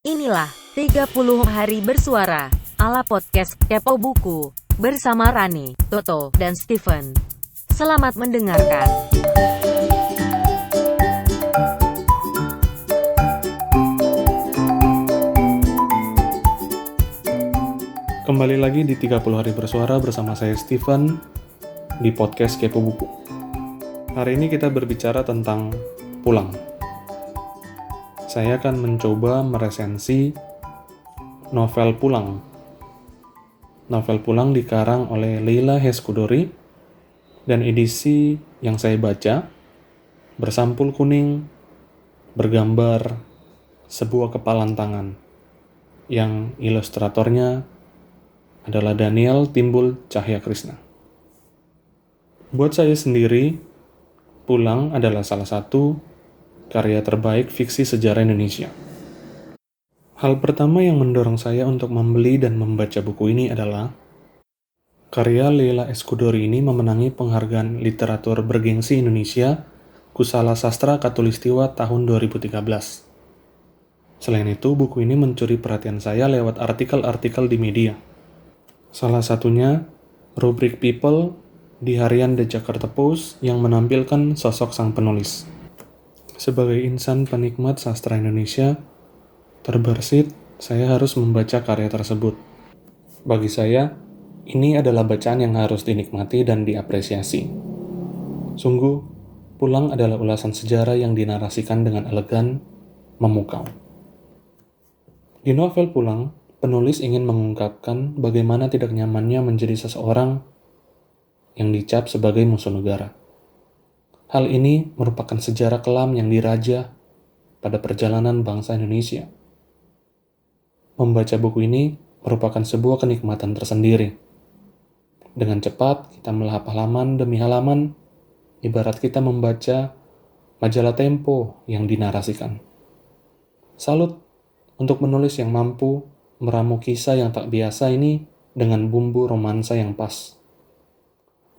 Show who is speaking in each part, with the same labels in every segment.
Speaker 1: Inilah 30 hari bersuara ala podcast Kepo Buku bersama Rani, Toto, dan Steven. Selamat mendengarkan.
Speaker 2: Kembali lagi di 30 hari bersuara bersama saya Steven di podcast Kepo Buku. Hari ini kita berbicara tentang pulang. Saya akan mencoba meresensi novel Pulang. Novel Pulang dikarang oleh Leila Heskudori dan edisi yang saya baca bersampul kuning, bergambar sebuah kepalan tangan yang ilustratornya adalah Daniel Timbul Cahya Krishna. Buat saya sendiri, Pulang adalah salah satu karya terbaik fiksi sejarah Indonesia. Hal pertama yang mendorong saya untuk membeli dan membaca buku ini adalah karya Leila Eskudori ini memenangi penghargaan literatur bergengsi Indonesia Kusala Sastra Katulistiwa tahun 2013. Selain itu, buku ini mencuri perhatian saya lewat artikel-artikel di media. Salah satunya, rubrik People di harian The Jakarta Post yang menampilkan sosok sang penulis. Sebagai insan penikmat sastra Indonesia, terbersit saya harus membaca karya tersebut. Bagi saya, ini adalah bacaan yang harus dinikmati dan diapresiasi. Sungguh, Pulang adalah ulasan sejarah yang dinarasikan dengan elegan, memukau. Di novel Pulang, penulis ingin mengungkapkan bagaimana tidak nyamannya menjadi seseorang yang dicap sebagai musuh negara. Hal ini merupakan sejarah kelam yang dirajah pada perjalanan bangsa Indonesia. Membaca buku ini merupakan sebuah kenikmatan tersendiri. Dengan cepat, kita melahap halaman demi halaman, ibarat kita membaca majalah Tempo yang dinarasikan. Salut untuk penulis yang mampu meramu kisah yang tak biasa ini dengan bumbu romansa yang pas.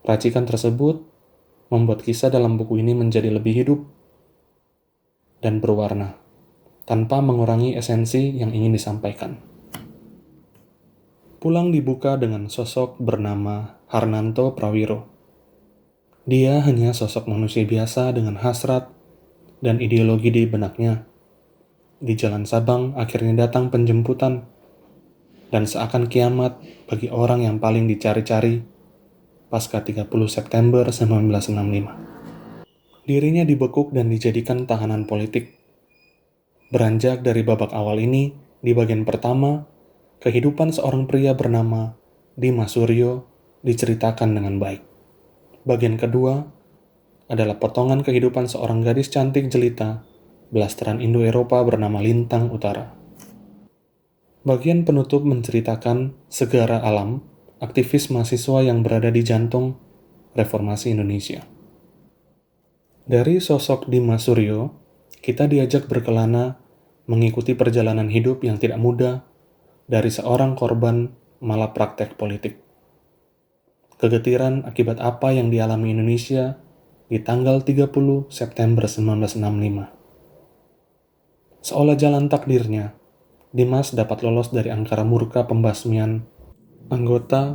Speaker 2: Racikan tersebut membuat kisah dalam buku ini menjadi lebih hidup dan berwarna, tanpa mengurangi esensi yang ingin disampaikan. Pulang dibuka dengan sosok bernama Harnanto Prawiro. Dia hanya sosok manusia biasa dengan hasrat dan ideologi di benaknya. Di Jalan Sabang akhirnya datang penjemputan, dan seakan kiamat bagi orang yang paling dicari-cari pasca 30 September 1965. Dirinya dibekuk dan dijadikan tahanan politik. Beranjak dari babak awal ini, di bagian pertama, kehidupan seorang pria bernama Dimas Suryo diceritakan dengan baik. Bagian kedua adalah potongan kehidupan seorang gadis cantik jelita, blasteran Indo-Eropa bernama Lintang Utara. Bagian penutup menceritakan segara alam, aktivis mahasiswa yang berada di jantung reformasi Indonesia. Dari sosok Dimas Suryo, kita diajak berkelana mengikuti perjalanan hidup yang tidak mudah dari seorang korban malapraktek politik. Kegetiran akibat apa yang dialami Indonesia di tanggal 30 September 1965. Seolah jalan takdirnya, Dimas dapat lolos dari angkara murka pembasmian anggota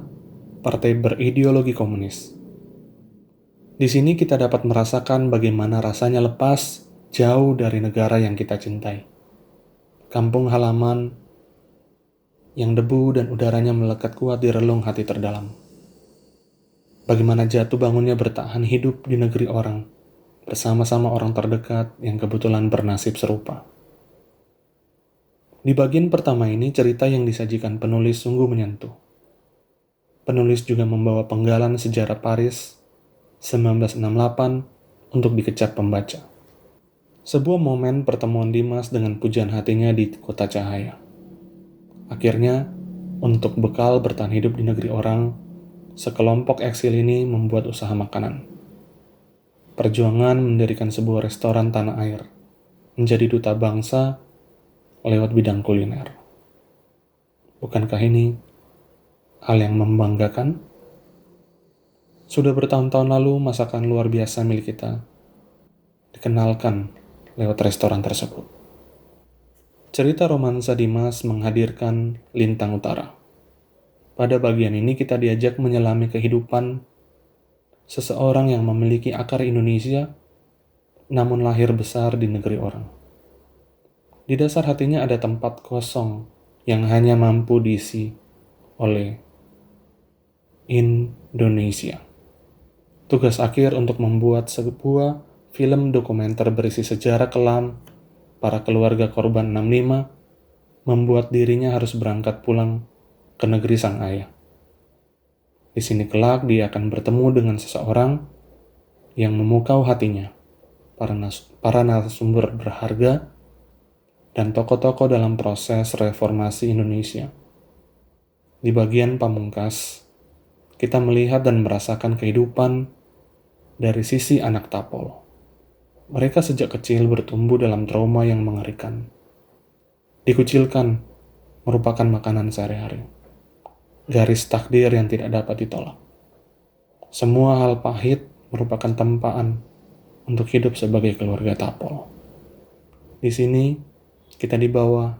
Speaker 2: partai berideologi komunis. Di sini kita dapat merasakan bagaimana rasanya lepas jauh dari negara yang kita cintai. Kampung halaman yang debu dan udaranya melekat kuat di relung hati terdalam. Bagaimana jatuh bangunnya bertahan hidup di negeri orang, bersama-sama orang terdekat yang kebetulan bernasib serupa. Di bagian pertama ini, cerita yang disajikan penulis sungguh menyentuh. Penulis juga membawa penggalan sejarah Paris 1968 untuk dikecap pembaca. Sebuah momen pertemuan Dimas dengan pujian hatinya di kota cahaya. Akhirnya, untuk bekal bertahan hidup di negeri orang, sekelompok eksil ini membuat usaha makanan. Perjuangan mendirikan sebuah restoran tanah air, menjadi duta bangsa lewat bidang kuliner. Bukankah ini hal yang membanggakan? Sudah bertahun-tahun lalu masakan luar biasa milik kita dikenalkan lewat restoran tersebut. Cerita romansa Dimas menghadirkan Lintang Utara. Pada bagian ini kita diajak menyelami kehidupan seseorang yang memiliki akar Indonesia, namun lahir besar di negeri orang. Di dasar hatinya ada tempat kosong yang hanya mampu diisi oleh Indonesia. Tugas akhir untuk membuat sebuah film dokumenter berisi sejarah kelam para keluarga korban 65 membuat dirinya harus berangkat pulang ke negeri sang ayah. Di sini kelak dia akan bertemu dengan seseorang yang memukau hatinya, para narasumber berharga, dan tokoh-tokoh dalam proses reformasi Indonesia. Di bagian pamungkas, kita melihat dan merasakan kehidupan dari sisi anak Tapol. Mereka sejak kecil bertumbuh dalam trauma yang mengerikan. Dikucilkan merupakan makanan sehari-hari. Garis takdir yang tidak dapat ditolak. Semua hal pahit merupakan tempaan untuk hidup sebagai keluarga Tapol. Di sini, kita dibawa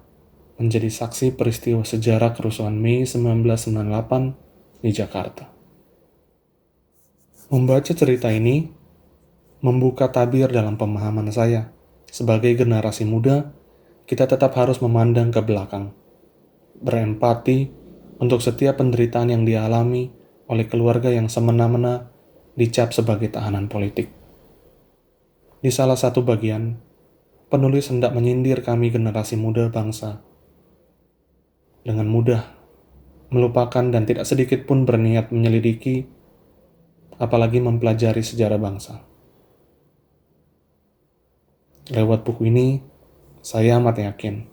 Speaker 2: menjadi saksi peristiwa sejarah kerusuhan Mei 1998 di Jakarta. Membaca cerita ini membuka tabir dalam pemahaman saya. Sebagai generasi muda, kita tetap harus memandang ke belakang, berempati untuk setiap penderitaan yang dialami oleh keluarga yang semena-mena dicap sebagai tahanan politik. Di salah satu bagian, penulis hendak menyindir kami generasi muda bangsa. Dengan mudah, melupakan dan tidak sedikit pun berniat menyelidiki, apalagi mempelajari sejarah bangsa. Lewat buku ini, saya amat yakin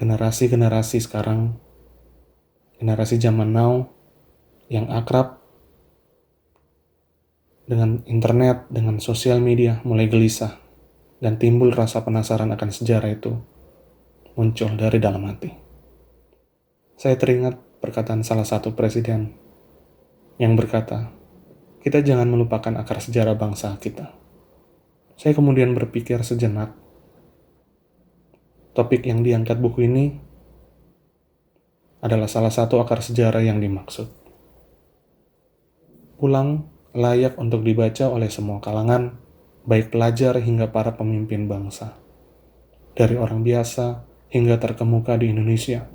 Speaker 2: generasi-generasi sekarang, generasi zaman now yang akrab dengan internet, dengan sosial media mulai gelisah dan timbul rasa penasaran akan sejarah itu muncul dari dalam hati. Saya teringat perkataan salah satu presiden yang berkata, kita jangan melupakan akar sejarah bangsa kita. Saya kemudian berpikir sejenak, topik yang diangkat buku ini adalah salah satu akar sejarah yang dimaksud. Pulang layak untuk dibaca oleh semua kalangan, baik pelajar hingga para pemimpin bangsa. Dari orang biasa hingga terkemuka di Indonesia.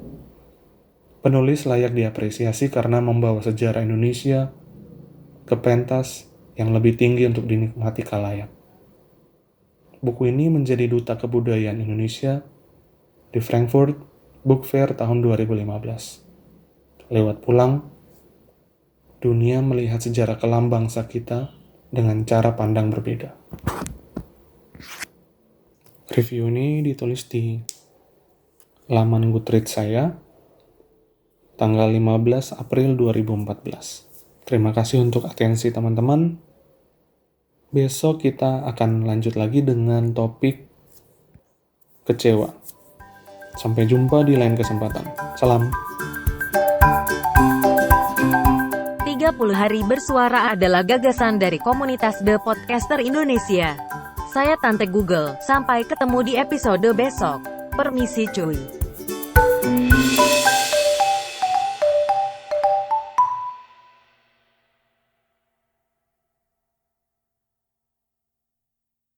Speaker 2: Penulis layak diapresiasi karena membawa sejarah Indonesia ke pentas yang lebih tinggi untuk dinikmati khalayak. Buku ini menjadi duta kebudayaan Indonesia di Frankfurt Book Fair tahun 2015. Lewat Pulang, dunia melihat sejarah kelam bangsa kita dengan cara pandang berbeda. Review ini ditulis di laman Goodreads saya, tanggal 15 April 2014. Terima kasih untuk atensi teman-teman. Besok kita akan lanjut lagi dengan topik kecewa. Sampai jumpa di lain kesempatan. Salam.
Speaker 1: 30 hari bersuara adalah gagasan dari komunitas The Podcaster Indonesia. Saya Tante Google, sampai ketemu di episode besok. Permisi cuy.